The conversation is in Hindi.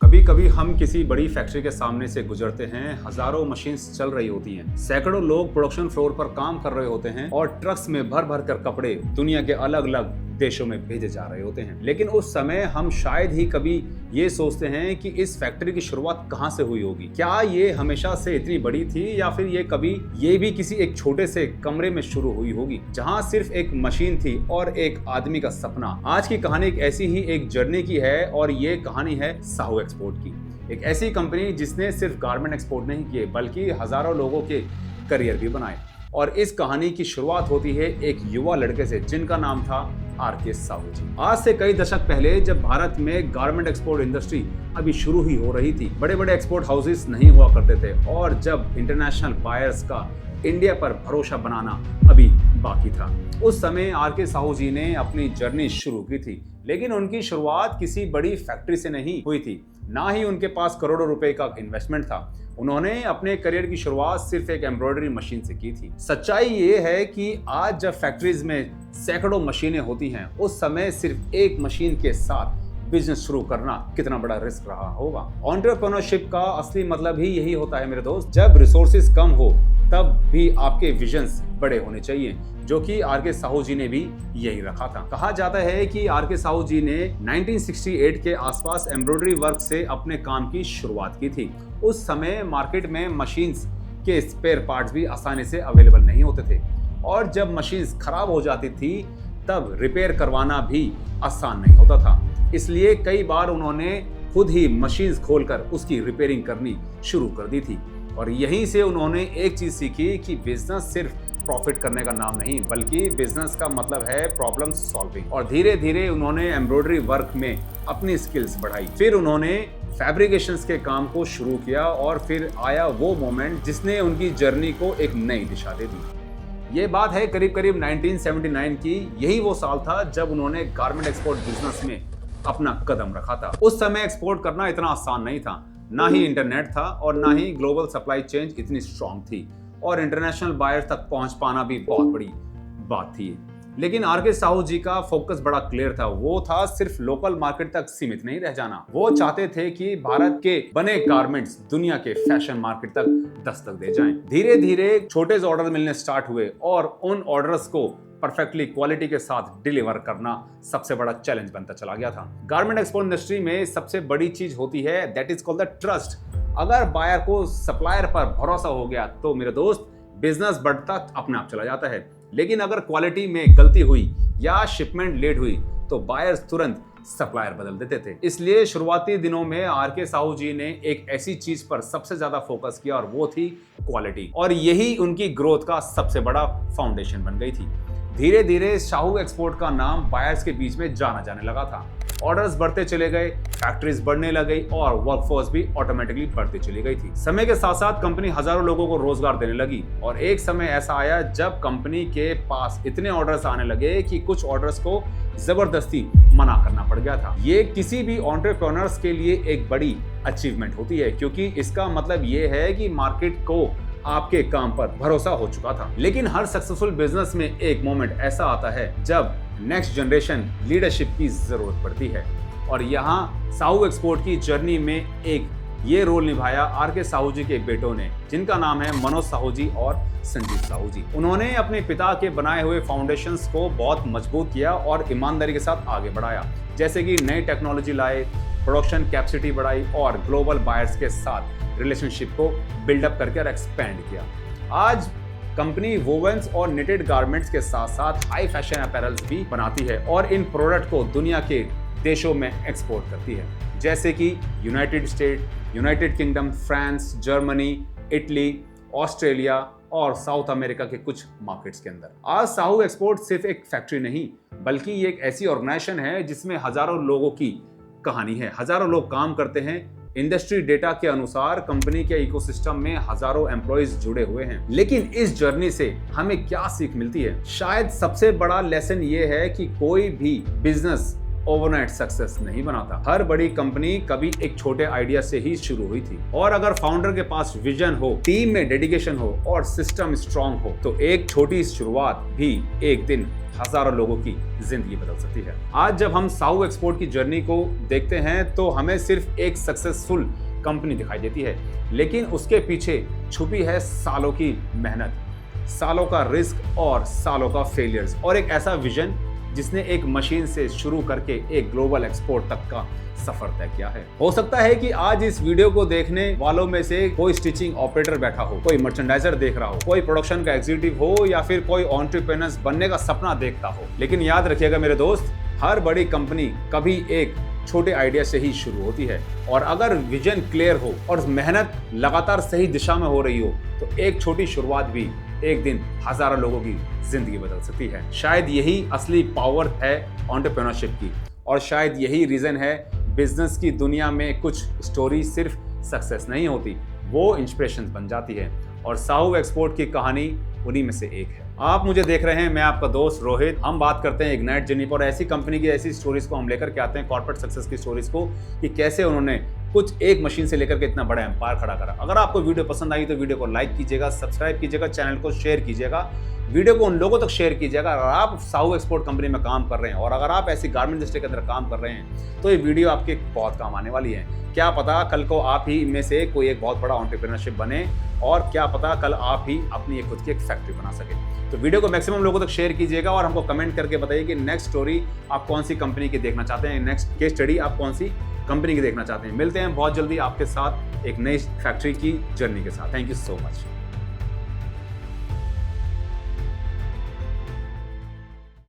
कभी कभी हम किसी बड़ी फैक्ट्री के सामने से गुजरते हैं, हजारों मशीन्स चल रही होती हैं, सैकड़ों लोग प्रोडक्शन फ्लोर पर काम कर रहे होते हैं और ट्रक्स में भर भर कर कपड़े दुनिया के अलग अलग देशों में भेजे जा रहे होते हैं। लेकिन उस समय हम शायद ही कभी ये सोचते हैं कि इस फैक्ट्री की शुरुआत कहाँ से हुई होगी। क्या ये हमेशा से इतनी बड़ी थी या फिर ये भी किसी एक छोटे से कमरे में शुरू हुई होगी जहाँ सिर्फ एक मशीन थी और एक आदमी का सपना। आज की कहानी एक ऐसी ही एक जर्नी की है और ये कहानी है साहू एक्सपोर्ट की। एक ऐसी कंपनी जिसने सिर्फ गारमेंट एक्सपोर्ट नहीं किए बल्कि हजारों लोगों के करियर भी बनाए। और इस कहानी की शुरुआत होती है एक युवा लड़के से जिनका नाम था आर.के. साहू जी। आज से कई दशक पहले जब भारत में गारमेंट एक्सपोर्ट इंडस्ट्री अभी शुरू ही हो रही थी, बड़े बड़े एक्सपोर्ट हाउसेस नहीं हुआ करते थे और जब इंटरनेशनल बायर्स का इंडिया पर भरोसा बनाना अभी बाकी था, उस समय आर.के. साहू जी ने अपनी जर्नी शुरू की थी। लेकिन उनकी शुरुआत किसी बड़ी फैक्ट्री से नहीं हुई थी, ना ही उनके पास करोड़ों रुपए का इन्वेस्टमेंट था। उन्होंने अपने करियर की शुरुआत सिर्फ एक एम्ब्रॉयडरी मशीन से की थी। सच्चाई ये है कि आज जब फैक्ट्रीज में सैकड़ों मशीनें होती हैं, उस समय सिर्फ एक मशीन के साथ बिजनेस शुरू करना कितना बड़ा रिस्क रहा होगा। एंटरप्रेन्योरशिप का असली मतलब ही यही होता है मेरे दोस्त। जब रिसोर्सेज कम हो तब भी आपके विजन्स बड़े होने चाहिए, जो कि आर.के. साहू जी ने भी यही रखा था। कहा जाता है कि आर.के. साहू जी ने 1968 के आसपास एम्ब्रॉयडरी वर्क से अपने काम की शुरुआत की थी। उस समय मार्केट में मशीन्स के स्पेयर पार्ट्स भी आसानी से अवेलेबल नहीं होते थे और जब मशीन्स खराब हो जाती थी तब रिपेयर करवाना भी आसान नहीं होता था। इसलिए कई बार उन्होंने खुद ही मशीन्स खोलकर उसकी रिपेयरिंग करनी शुरू कर दी थी। और यहीं से उन्होंने एक चीज सीखी कि बिजनेस सिर्फ प्रॉफिट करने का नाम नहीं बल्कि बिजनेस का मतलब है प्रॉब्लम सॉल्विंग। और धीरे धीरे उन्होंने एम्ब्रॉयडरी वर्क में अपनी स्किल्स बढ़ाई। फिर उन्होंने फैब्रिकेशंस के काम को शुरू किया और फिर आया वो मोमेंट जिसने उनकी जर्नी को एक नई दिशा दे दी। ये बात है करीब करीब 1979 की। यही वो साल था जब उन्होंने गारमेंट एक्सपोर्ट बिजनेस में अपना कदम रखा था। उस समय एक्सपोर्ट करना इतना आसान नहीं था, ना ही इंटरनेट था और ना ही ग्लोबल सप्लाई चेन इतनी स्ट्रांग थी और इंटरनेशनल बायर्स तक पहुंच पाना भी बहुत बड़ी बात थी। लेकिन आर.के. साहू जी का फोकस बड़ा क्लियर था। वो था सिर्फ लोकल मार्केट तक सीमित नहीं रह जाना। वो चाहते थे कि भारत के बने गारमेंट्स दुनिया के फैशन मार्केट तक दस्तक दे जाएं। धीरे धीरे छोटे से ऑर्डर मिलने स्टार्ट हुए और उन ऑर्डर्स को परफेक्टली क्वालिटी के साथ डिलीवर करना सबसे बड़ा चैलेंज बनता चला गया था। गारमेंट एक्सपोर्ट इंडस्ट्री में सबसे बड़ी चीज होती है that is called the trust. अगर बायर को सप्लायर पर भरोसा हो गया तो मेरे दोस्त बिजनेस बढ़ता अपने आप चला जाता है। लेकिन अगर क्वालिटी में गलती हुई या शिपमेंट लेट हुई तो बायर्स तुरंत सप्लायर बदल देते थे। इसलिए शुरुआती दिनों में आर.के. साहू जी ने एक ऐसी चीज पर सबसे ज्यादा फोकस किया और वो थी क्वालिटी। और यही उनकी ग्रोथ का सबसे बड़ा फाउंडेशन बन गई थी। धीरे धीरे साहू एक्सपोर्ट का नाम बायर्स के बीच में जाना जाने लगा था। ऑर्डर्स बढ़ते चले गए, फैक्ट्रीज बढ़ने लगी और वर्कफोर्स भी ऑटोमेटिकली बढ़ती चली गई थी। समय के साथ साथ कंपनी हजारों लोगों को रोजगार देने लगी और एक समय ऐसा आया जब कंपनी के पास इतने ऑर्डर्स आने लगे कि कुछ ऑर्डर्स को जबरदस्ती मना करना पड़ गया था। ये किसी भी एंटरप्रेन्योर्स के लिए एक बड़ी अचीवमेंट होती है, क्योंकि इसका मतलब ये है कि मार्केट को आपके काम पर भरोसा हो चुका था। लेकिन हर सक्सेसफुल बिजनेस में एक मोमेंट ऐसा आता है जब नेक्स्ट जनरेशन लीडरशिप की जरूरत पड़ती है और यहाँ साहू एक्सपोर्ट की जर्नी में एक ये रोल निभाया आर.के. साहू जी के बेटों ने, जिनका नाम है मनोज साहू जी और संजीव साहू जी। उन्होंने अपने पिता के बनाए हुए फाउंडेशंस को बहुत मजबूत किया और ईमानदारी के साथ आगे बढ़ाया, जैसे कि नई टेक्नोलॉजी लाए, प्रोडक्शन कैपेसिटी बढ़ाई और ग्लोबल बायर्स के साथ रिलेशनशिप को बिल्डअप करके और एक्सपेंड किया। आज कंपनी वोवेंस और निटेड गारमेंट्स के साथ साथ हाई फैशन अपैरल्स भी बनाती है और इन प्रोडक्ट को दुनिया के देशों में एक्सपोर्ट करती है, जैसे कि United state, United kingdom, France, Germany, Italy, Australia और साउथ अमेरिका के कुछ मार्केट्स के अंदर। आज साहू एक्सपोर्ट सिर्फ एक फैक्ट्री नहीं बल्कि ये एक ऐसी ऑर्गेनाइजेशन है जिसमें हजारों लोगों की कहानी है, हजारों लोग काम करते हैं। इंडस्ट्री डेटा के अनुसार कंपनी के इकोसिस्टम में हजारों एम्प्लॉइज जुड़े हुए हैं। लेकिन इस जर्नी से हमें क्या सीख मिलती है? शायद सबसे बड़ा लेसन ये है कि कोई भी बिजनेस ओवरनाइट सक्सेस नहीं बनाता। हर बड़ी कंपनी कभी एक छोटे आइडिया से ही शुरू हुई थी, और अगर फाउंडर के पास विजन हो, टीम में डेडिकेशन हो और सिस्टम स्ट्रांग हो तो एक छोटी शुरुआत भी एक दिन हजारों लोगों की जिंदगी बदल सकती है। आज जब हम साहू एक्सपोर्ट की जर्नी को देखते हैं तो हमें सिर्फ एक सक्सेसफुल कंपनी दिखाई देती है, लेकिन उसके पीछे छुपी है सालों की मेहनत, सालों का रिस्क और सालों का फेलियर्स, और एक ऐसा विजन जिसने एक मशीन से शुरू करके एक ग्लोबल एक्सपोर्ट तक का सफर तय किया है। हो सकता है कि आज इस वीडियो को देखने वालों में से कोई स्टिचिंग ऑपरेटर बैठा हो, कोई मर्चेंडाइजर देख रहा हो, कोई प्रोडक्शन का एग्जीक्यूटिव हो या फिर कोई एंटरप्रेन्योर बनने का सपना देखता हो। लेकिन याद रखिएगा मेरे दोस्त, हर बड़ी कंपनी कभी एक छोटे आइडिया से ही शुरू होती है, और अगर विजन क्लियर हो और मेहनत लगातार सही दिशा में हो रही हो तो एक छोटी शुरुआत भी एक दिन हजारों लोगों की जिंदगी बदल सकती है। शायद यही असली पावर है एंटरप्रेन्योरशिप की, और शायद यही रीजन है बिजनेस की दुनिया में कुछ स्टोरी सिर्फ सक्सेस नहीं होती, वो इंस्पिरेशन बन जाती है, और साहू एक्सपोर्ट की कहानी उन्हीं में से एक है। आप मुझे देख रहे हैं, मैं आपका दोस्त रोहित। हम बात करते हैं इग्नाइट जर्नी पर, ऐसी कंपनी की ऐसी स्टोरीज को हम लेकर के आते हैं, कॉर्पोरेट सक्सेस की स्टोरीज को, कि कैसे उन्होंने कुछ एक मशीन से लेकर के इतना बड़ा एम्पायर खड़ा करा। अगर आपको वीडियो पसंद आई तो वीडियो को लाइक कीजिएगा, सब्सक्राइब कीजिएगा, चैनल को शेयर कीजिएगा, वीडियो को उन लोगों तक शेयर कीजिएगा। अगर आप साहू एक्सपोर्ट कंपनी में काम कर रहे हैं और अगर आप ऐसी गारमेंट इंडस्ट्री के अंदर काम कर रहे हैं तो ये वीडियो आपके बहुत काम आने वाली है। क्या पता कल को आप ही में से कोई एक बहुत बड़ा एंटरप्रेन्योरशिप बने, और क्या पता कल आप ही अपनी खुद की एक फैक्ट्री बना सके। तो वीडियो को मैक्सिमम लोगों तक शेयर कीजिएगा और हमको कमेंट करके बताइए कि नेक्स्ट स्टोरी आप कौन सी कंपनी की देखना चाहते हैं, नेक्स्ट केस स्टडी आप कौन सी कंपनी की देखना चाहते हैं। मिलते हैं बहुत जल्दी आपके साथ एक नई फैक्ट्री की जर्नी के साथ। Thank you so much.